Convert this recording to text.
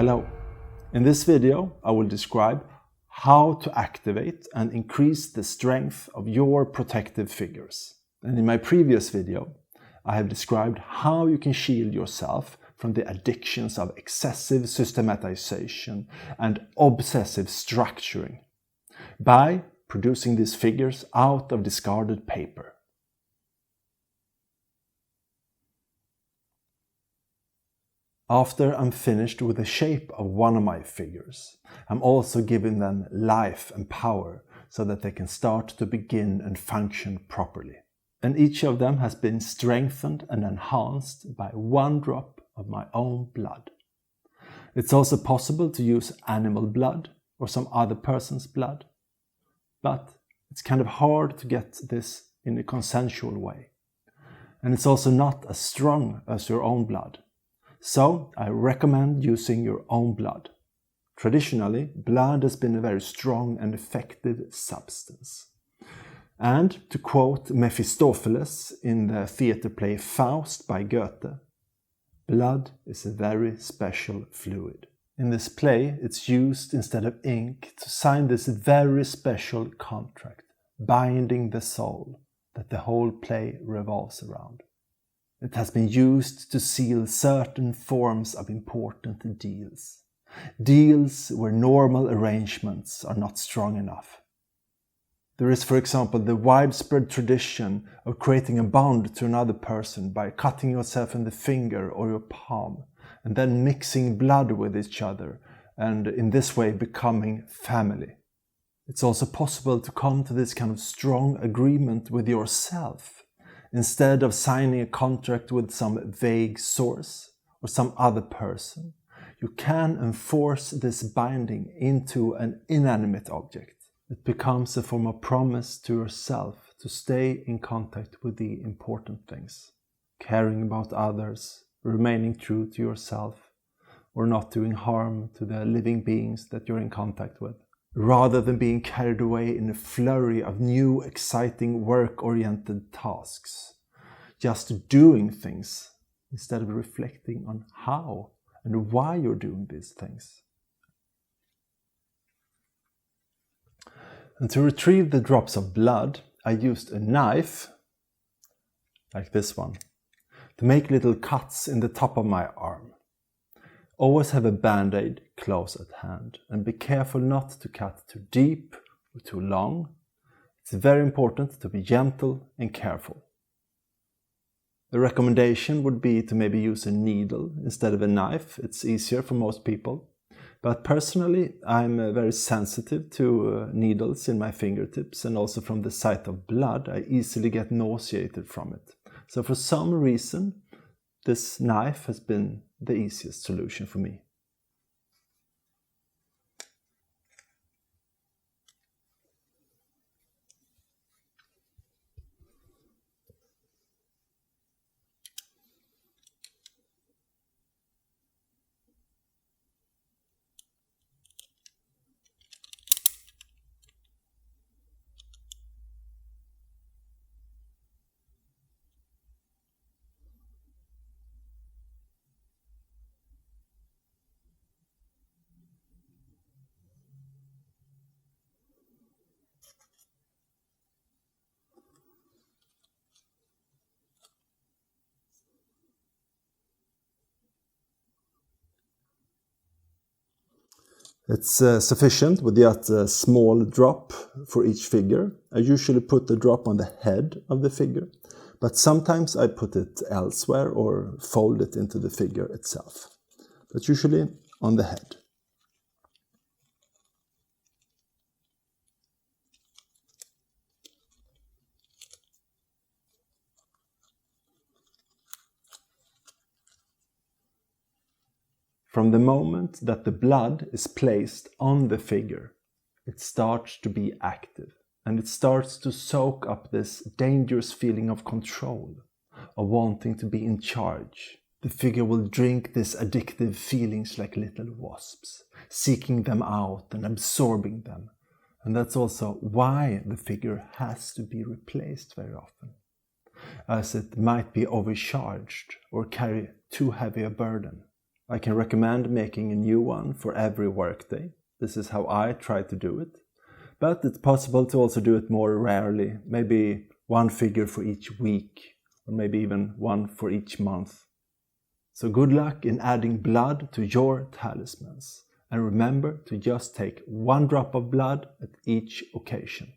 Hello. In this video, I will describe how to activate and increase the strength of your protective figures. And in my previous video, I have described how you can shield yourself from the addictions of excessive systematization and obsessive structuring by producing these figures out of discarded paper. After I'm finished with the shape of one of my figures, I'm also giving them life and power so that they can start to begin and function properly. And each of them has been strengthened and enhanced by one drop of my own blood. It's also possible to use animal blood or some other person's blood, but it's kind of hard to get this in a consensual way. And it's also not as strong as your own blood. So I recommend using your own blood. Traditionally, blood has been a very strong and effective substance. And to quote Mephistopheles in the theatre play Faust by Goethe, blood is a very special fluid. In this play, it's used instead of ink to sign this very special contract, binding the soul that the whole play revolves around. It has been used to seal certain forms of important deals. Deals where normal arrangements are not strong enough. There is, for example, the widespread tradition of creating a bond to another person by cutting yourself in the finger or your palm and then mixing blood with each other and in this way becoming family. It's also possible to come to this kind of strong agreement with yourself instead of signing a contract with some vague source or some other person. You can enforce this binding into an inanimate object. It becomes a form of promise to yourself to stay in contact with the important things, caring about others, remaining true to yourself, or not doing harm to the living beings that you're in contact with, rather than being carried away in a flurry of new, exciting, work-oriented tasks, just doing things instead of reflecting on how and why you're doing these things. And to retrieve the drops of blood, I used a knife, like this one, to make little cuts in the top of my arm. Always have a band-aid close at hand and be careful not to cut too deep or too long. It's very important to be gentle and careful. The recommendation would be to maybe use a needle instead of a knife. It's easier for most people. But personally, I'm very sensitive to needles in my fingertips, and also from the sight of blood, I easily get nauseated from it. So for some reason, this knife has been the easiest solution for me. It's sufficient with just a small drop for each figure. I usually put the drop on the head of the figure, but sometimes I put it elsewhere or fold it into the figure itself, but usually on the head. From the moment that the blood is placed on the figure, it starts to be active and it starts to soak up this dangerous feeling of control, of wanting to be in charge. The figure will drink these addictive feelings like little wasps, seeking them out and absorbing them. And that's also why the figure has to be replaced very often, as it might be overcharged or carry too heavy a burden. I can recommend making a new one for every workday. This is how I try to do it. But it's possible to also do it more rarely, maybe one figure for each week, or maybe even one for each month. So good luck in adding blood to your talismans. And remember to just take one drop of blood at each occasion.